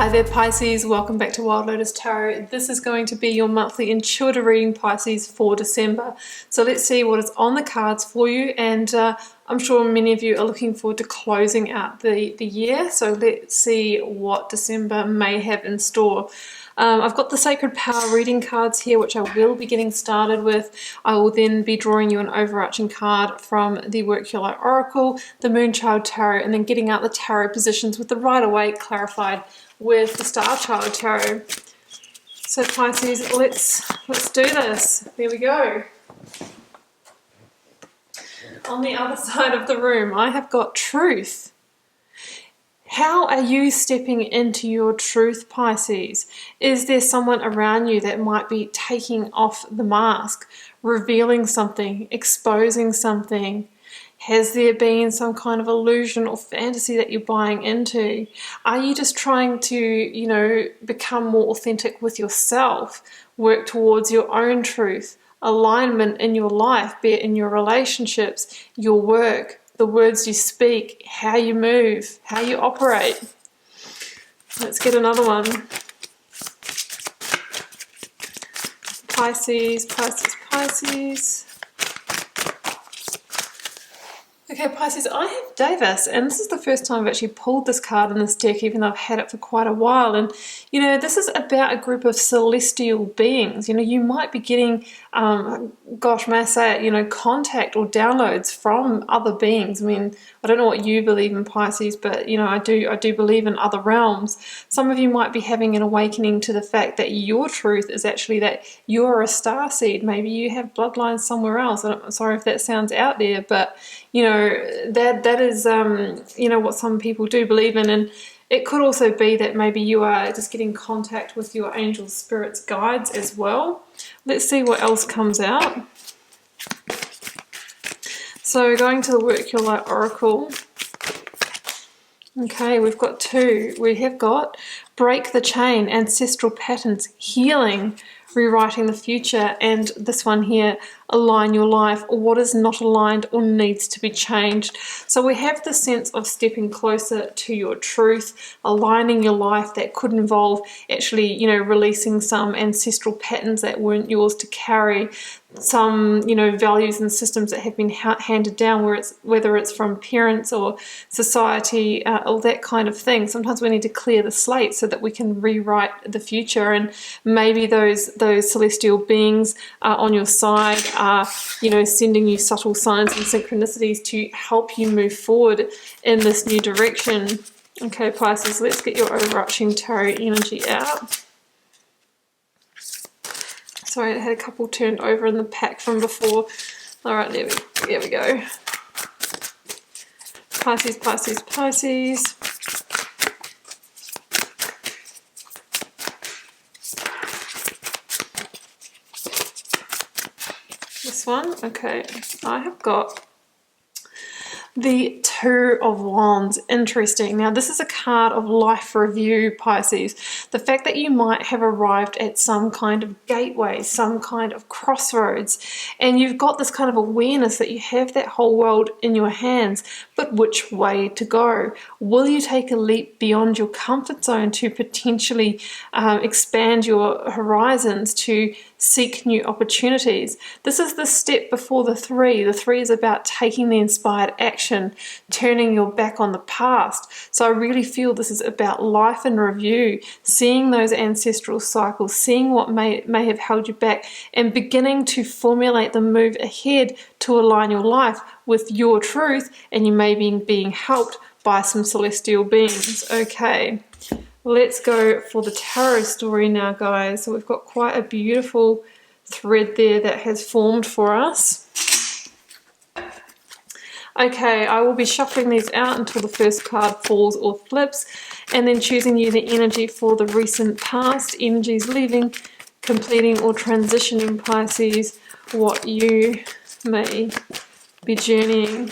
Hi there Pisces, welcome back to Wild Lotus Tarot. This is going to be your monthly intuitive reading, Pisces, for December. So let's see what is on the cards for you, and I'm sure many of you are looking forward to closing out the year. So let's see what December may have in store. I've got the Sacred Power reading cards here, which I will be getting started with. I will then be drawing you an overarching card from the Work Your Light Oracle, the Moonchild Tarot, and then getting out the tarot positions with the Rider-Waite clarified with the Star Child Tarot. So Pisces, let's do this. There we go. On the other side of the room, I have got Truth. How are you stepping into your truth, Pisces? Is there someone around you that might be taking off the mask, revealing something, exposing something? Has there been some kind of illusion or fantasy that you're buying into? Are you just trying to, become more authentic with yourself, work towards your own truth, alignment in your life, be it in your relationships, your work, the words you speak, how you move, how you operate? Let's get another one. Pisces, Pisces, Pisces. Okay, Pisces, I have Davis, and this is the first time I've actually pulled this card in this deck, even though I've had it for quite a while. And, this is about a group of celestial beings. You might be getting, may I say it, contact or downloads from other beings. I mean, I don't know what you believe in, Pisces, but, I do believe in other realms. Some of you might be having an awakening to the fact that your truth is actually that you're a starseed. Maybe you have bloodlines somewhere else. I'm sorry if that sounds out there, but, that is, what some people do believe in. And it could also be that maybe you are just getting contact with your angels, spirits, guides as well. Let's see what else comes out. So going to the Work Your Light Oracle. Okay, we've got two. We have got Break the Chain, Ancestral Patterns, Healing, Rewriting the Future, and this one here, Align Your Life, or what is not aligned or needs to be changed. So we have the sense of stepping closer to your truth, aligning your life. That could involve actually, releasing some ancestral patterns that weren't yours to carry, some, values and systems that have been handed down, whether it's from parents or society, all that kind of thing. Sometimes we need to clear the slate so that we can rewrite the future, and maybe those celestial beings on your side are, sending you subtle signs and synchronicities to help you move forward in this new direction. Okay, Pisces, let's get your overarching tarot energy out. Sorry, I had a couple turned over in the pack from before. All right, there we go. Pisces, Pisces, Pisces. This one, okay. I have got the Two of Wands. Interesting. Now, this is a card of life review, Pisces. The fact that you might have arrived at some kind of gateway, some kind of crossroads, and you've got this kind of awareness that you have that whole world in your hands, but which way to go? Will you take a leap beyond your comfort zone to potentially expand your horizons, to seek new opportunities? This is the step before the three. The three is about taking the inspired action, turning your back on the past. So I really feel this is about life in review, seeing those ancestral cycles, seeing what may have held you back, and beginning to formulate the move ahead to align your life with your truth. And you may be being helped by some celestial beings. Okay, let's go for the tarot story now, guys. So we've got quite a beautiful thread there that has formed for us. Okay, I will be shuffling these out until the first card falls or flips, and then choosing you the energy for the recent past, energies leaving, completing or transitioning, Pisces, what you may be journeying.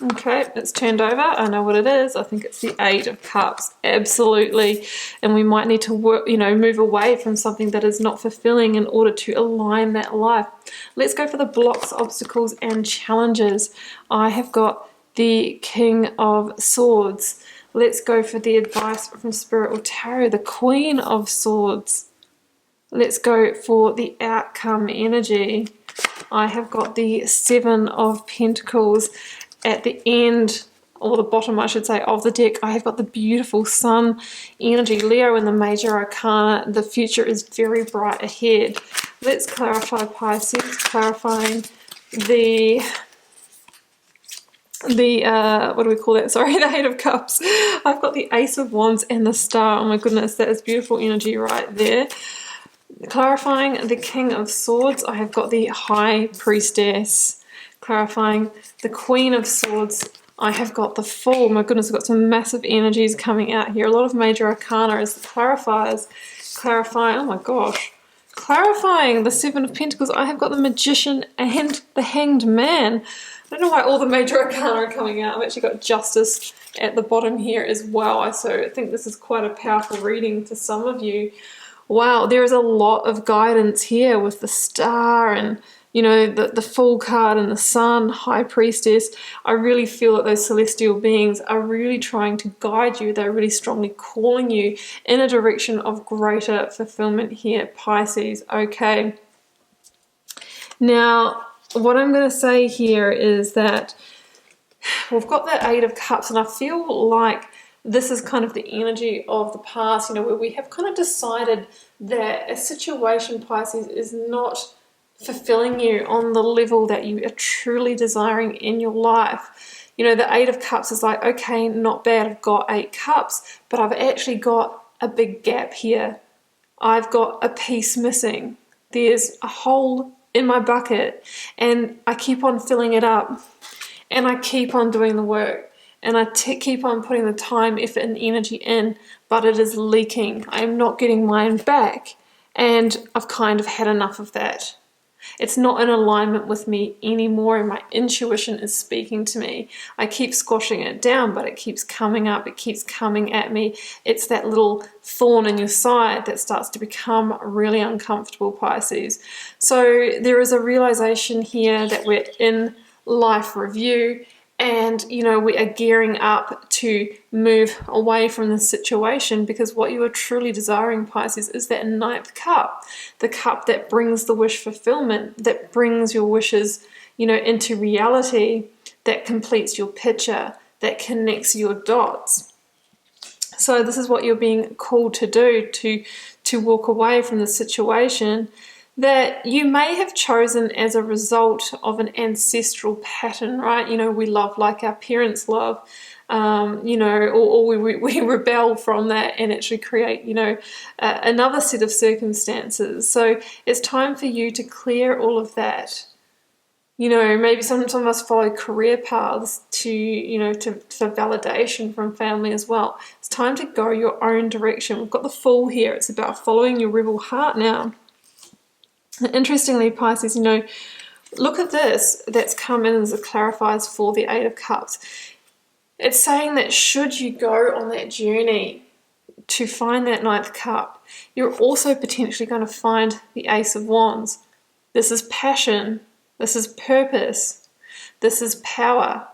Okay, it's turned over. I know what it is. I think it's the Eight of Cups. Absolutely. And we might need to work, move away from something that is not fulfilling in order to align that life. Let's go for the blocks, obstacles, and challenges. I have got the King of Swords. Let's go for the advice from Spirit or Tarot, the Queen of Swords. Let's go for the outcome energy. I have got the Seven of Pentacles. At the end, or the bottom I should say, of the deck, I have got the beautiful Sun energy, Leo in the Major Arcana. The future is very bright ahead. Let's clarify, Pisces, clarifying the what do we call that? Sorry, the Eight of Cups. I've got the Ace of Wands and the Star. Oh my goodness, that is beautiful energy right there. Clarifying the King of Swords, I have got the High Priestess. Clarifying the Queen of Swords, I have got the Fool. My goodness, I've got some massive energies coming out here. A lot of Major Arcana as the clarifiers. Clarifying, oh my gosh. Clarifying the Seven of Pentacles, I have got the Magician and the Hanged Man. I don't know why all the Major Arcana are coming out. I've actually got Justice at the bottom here as well. So I think this is quite a powerful reading for some of you. Wow, there is a lot of guidance here with the Star and the Fool card and the Sun, High Priestess. I really feel that those celestial beings are really trying to guide you. They're really strongly calling you in a direction of greater fulfillment here, Pisces. Okay. Now, what I'm going to say here is that we've got the Eight of Cups, and I feel like this is kind of the energy of the past, where we have kind of decided that a situation, Pisces, is not fulfilling you on the level that you are truly desiring in your life. The Eight of Cups is like, okay, not bad, I've got 8 cups, but I've actually got a big gap here. I've got a piece missing. There's a hole in my bucket, and I keep on filling it up, and I keep on doing the work, and I keep on putting the time, effort, and energy in, but it is leaking. I am not getting mine back, and I've kind of had enough of that. It's not in alignment with me anymore, and my intuition is speaking to me. I keep squashing it down, but it keeps coming up. It keeps coming at me. It's that little thorn in your side that starts to become really uncomfortable, Pisces. So there is a realization here that we're in life review, and we are gearing up to move away from the situation, because what you are truly desiring, Pisces, is that 9th cup, the cup that brings the wish fulfillment, that brings your wishes into reality, that completes your picture, that connects your dots. So this is what you're being called to do, to walk away from the situation that you may have chosen as a result of an ancestral pattern, right? We love like our parents love, or we rebel from that and actually create, another set of circumstances. So it's time for you to clear all of that. Maybe some of us follow career paths for validation from family as well. It's time to go your own direction. We've got the Fool here. It's about following your rebel heart now. Interestingly, Pisces, look at this that's come in as it clarifies for the Eight of Cups. It's saying that should you go on that journey to find that 9th cup, you're also potentially going to find the Ace of Wands. This is passion. This is purpose. This is power.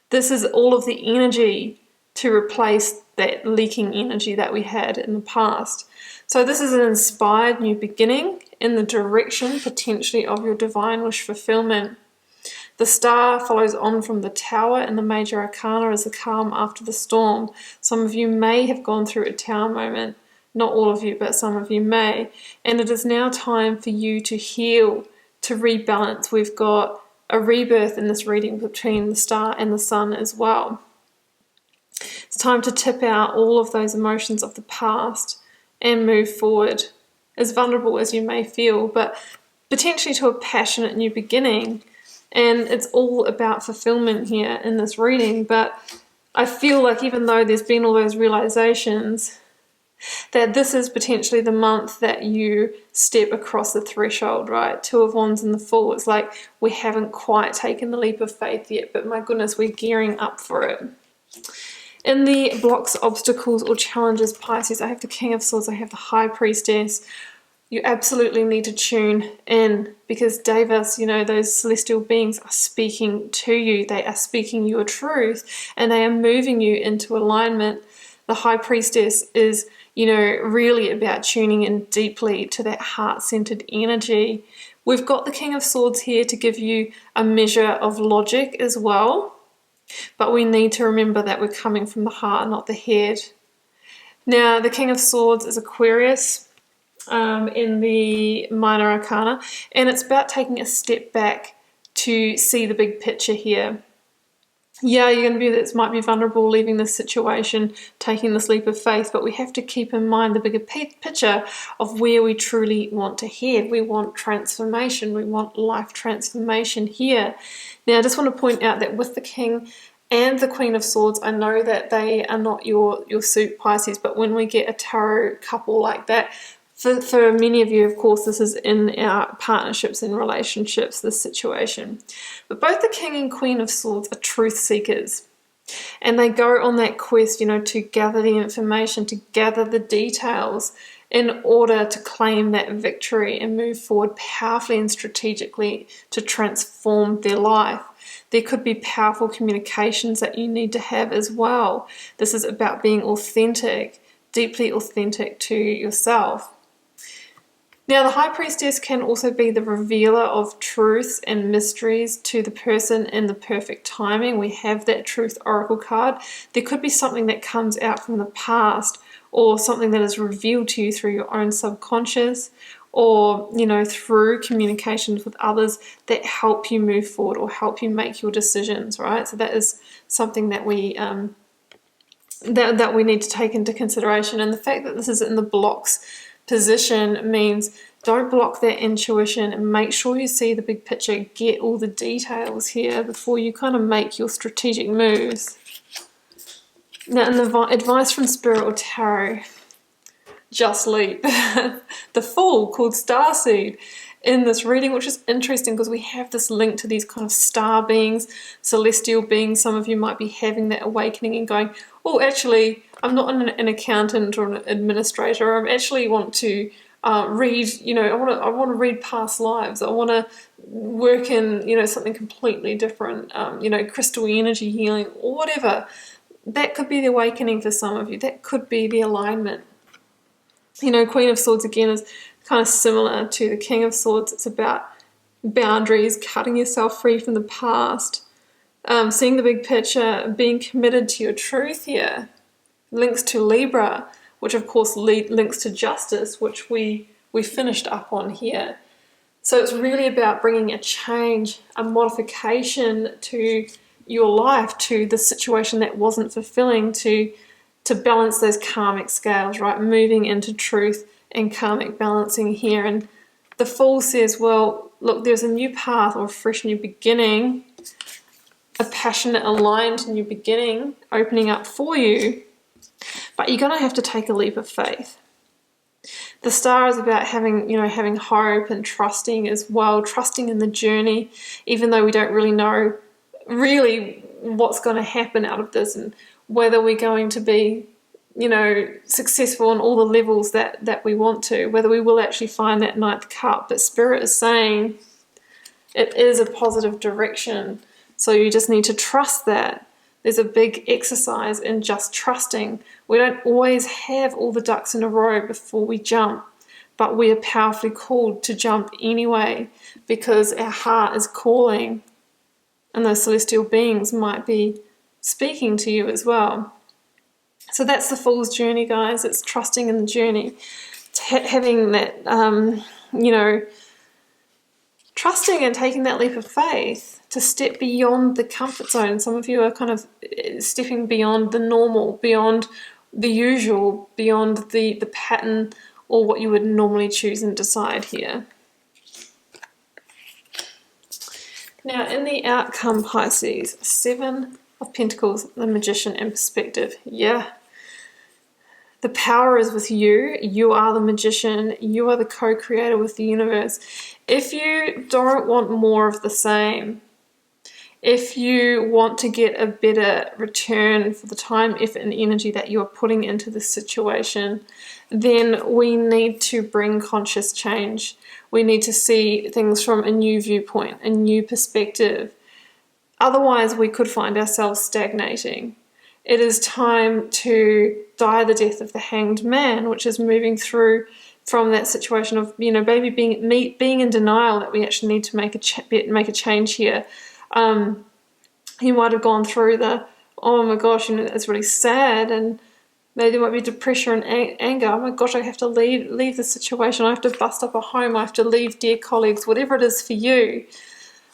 This is all of the energy to replace that leaking energy that we had in the past. So this is an inspired new beginning in the direction potentially of your divine wish fulfillment. The Star follows on from the Tower, and the Major Arcana is the calm after the storm. Some of you may have gone through a Tower moment. Not all of you, but some of you may. And it is now time for you to heal, to rebalance. We've got a rebirth in this reading between the Star and the Sun as well. It's time to tip out all of those emotions of the past and move forward, as vulnerable as you may feel, but potentially to a passionate new beginning. And it's all about fulfillment here in this reading. But I feel like even though there's been all those realizations, that this is potentially the month that you step across the threshold, right? Two of Wands and the Fool. It's like we haven't quite taken the leap of faith yet, but my goodness, we're gearing up for it. In the blocks, obstacles, or challenges, Pisces, I have the King of Swords, I have the High Priestess. You absolutely need to tune in, because Devas, you know, those celestial beings are speaking to you. They are speaking your truth, and they are moving you into alignment. The High Priestess is, you know, really about tuning in deeply to that heart-centered energy. We've got the King of Swords here to give you a measure of logic as well, but we need to remember that we're coming from the heart, not the head. Now, the King of Swords is Aquarius in the Minor Arcana, and it's about taking a step back to see the big picture here. Yeah, you're going to be, this might be vulnerable leaving this situation, taking this leap of faith, but we have to keep in mind the bigger picture of where we truly want to head. We want transformation. We want life transformation here. Now, I just want to point out that with the King and the Queen of Swords, I know that they are not your suit, Pisces, but when we get a tarot couple like that, for many of you, of course, this is in our partnerships and relationships, this situation. But both the King and Queen of Swords are truth seekers. And they go on that quest, you know, to gather the information, to gather the details in order to claim that victory and move forward powerfully and strategically to transform their life. There could be powerful communications that you need to have as well. This is about being authentic, deeply authentic to yourself. Now, the High Priestess can also be the revealer of truths and mysteries to the person in the perfect timing. We have that Truth Oracle card. There could be something that comes out from the past, or something that is revealed to you through your own subconscious, or, you know, through communications with others that help you move forward or help you make your decisions, right? So that is something that we that we need to take into consideration. And the fact that this is in the blocks position means don't block that intuition, and make sure you see the big picture, get all the details here before you kind of make your strategic moves. Now, in the advice from Spirit or Tarot, just leap. The Fool, called Starseed, in this reading, which is interesting because we have this link to these kind of star beings, celestial beings. Some of you might be having that awakening and going, oh, actually, I'm not an accountant or an administrator. I actually want to read, you know, I want to read past lives. I want to work in, you know, something completely different, you know, crystal energy healing or whatever. That could be the awakening for some of you. That could be the alignment. You know, Queen of Swords again is kind of similar to the King of Swords. It's about boundaries, cutting yourself free from the past, seeing the big picture, being committed to your truth here. Links to Libra, which of course links to justice, which we finished up on here. So it's really about bringing a change, a modification to your life, to the situation that wasn't fulfilling, to balance those karmic scales, right? Moving into truth and karmic balancing here. And the Fool says, well, look, there's a new path or a fresh new beginning, a passionate, aligned new beginning opening up for you, but you're going to have to take a leap of faith. The Star is about having hope and trusting as well, trusting in the journey, even though we don't really know really what's going to happen out of this and whether we're going to be, you know, successful on all the levels that we want to, whether we will actually find that ninth cup. But Spirit is saying it is a positive direction. So you just need to trust that. There's a big exercise in just trusting. We don't always have all the ducks in a row before we jump, but we are powerfully called to jump anyway because our heart is calling, and those celestial beings might be speaking to you as well. So that's the Fool's journey, guys. It's trusting in the journey. It's having that, you know, trusting and taking that leap of faith to step beyond the comfort zone. Some of you are kind of stepping beyond the normal, beyond the usual, beyond the pattern or what you would normally choose and decide here. Now, in the outcome, Pisces, 7 of Pentacles, the Magician, and perspective. Yeah. The power is with you. You are the magician. You are the co-creator with the universe. If you don't want more of the same, if you want to get a better return for the time, effort, and energy that you are putting into this situation, then we need to bring conscious change. We need to see things from a new viewpoint, a new perspective. Otherwise, we could find ourselves stagnating. It is time to die the death of the hanged man, which is moving through from that situation of, maybe being in denial that we actually need to make a change here. He might have gone through oh my gosh, it's really sad, and maybe there might be depression and anger. Oh my gosh, I have to leave the situation. I have to bust up a home. I have to leave dear colleagues, whatever it is for you.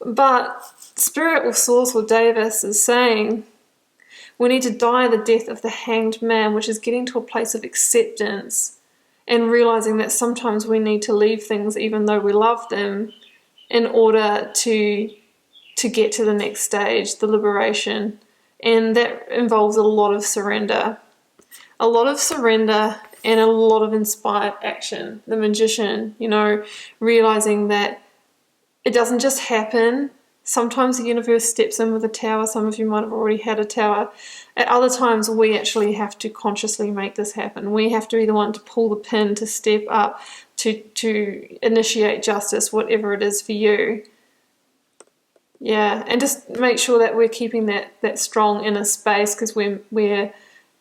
But Spirit or Source or Davis is saying, we need to die the death of the hanged man, which is getting to a place of acceptance and realizing that sometimes we need to leave things even though we love them in order to get to the next stage, the liberation. And that involves a lot of surrender. A lot of surrender and a lot of inspired action. The magician, realizing that it doesn't just happen. Sometimes the universe steps in with a tower. Some of you might have already had a tower. At other times, we actually have to consciously make this happen. We have to be the one to pull the pin, to step up, to initiate justice, whatever it is for you. Yeah, and just make sure that we're keeping that strong inner space, because we're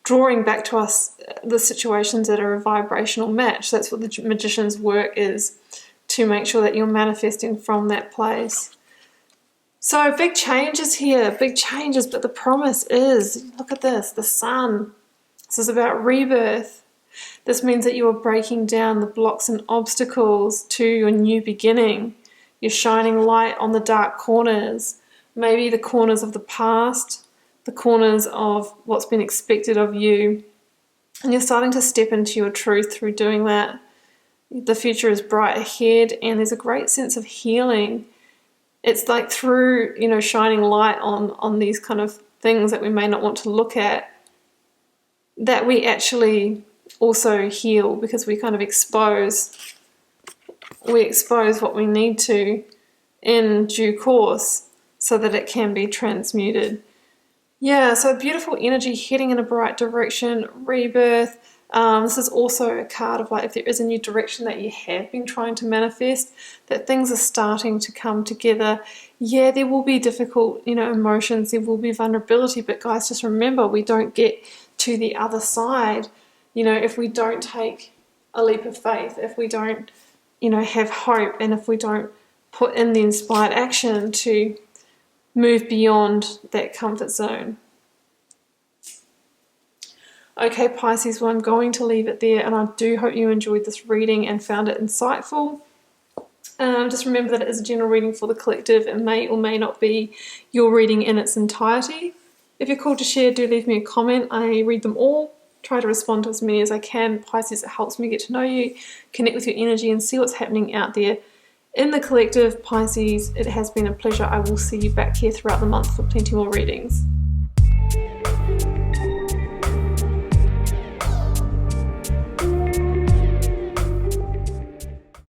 drawing back to us the situations that are a vibrational match. That's what the magician's work is, to make sure that you're manifesting from that place. So big changes here, big changes, but the promise is, look at this, the sun. This is about rebirth. This means that you are breaking down the blocks and obstacles to your new beginning. You're shining light on the dark corners, maybe the corners of the past, the corners of what's been expected of you. And you're starting to step into your truth through doing that. The future is bright ahead, and there's a great sense of healing. It's like through, shining light on these kind of things that we may not want to look at, that we actually also heal, because we kind of expose what we need to in due course so that it can be transmuted. Yeah, so beautiful energy heading in a bright direction, rebirth. This is also a card of if there is a new direction that you have been trying to manifest, that things are starting to come together. Yeah, there will be difficult, emotions, there will be vulnerability, but guys, just remember, we don't get to the other side, if we don't take a leap of faith, if we don't, have hope, and if we don't put in the inspired action to move beyond that comfort zone. Okay, Pisces, well, I'm going to leave it there, and I do hope you enjoyed this reading and found it insightful. Just remember that it is a general reading for the collective. It may or may not be your reading in its entirety. If you're called to share, do leave me a comment. I read them all, try to respond to as many as I can. Pisces, it helps me get to know you, connect with your energy, and see what's happening out there in the collective. Pisces, it has been a pleasure. I will see you back here throughout the month for plenty more readings.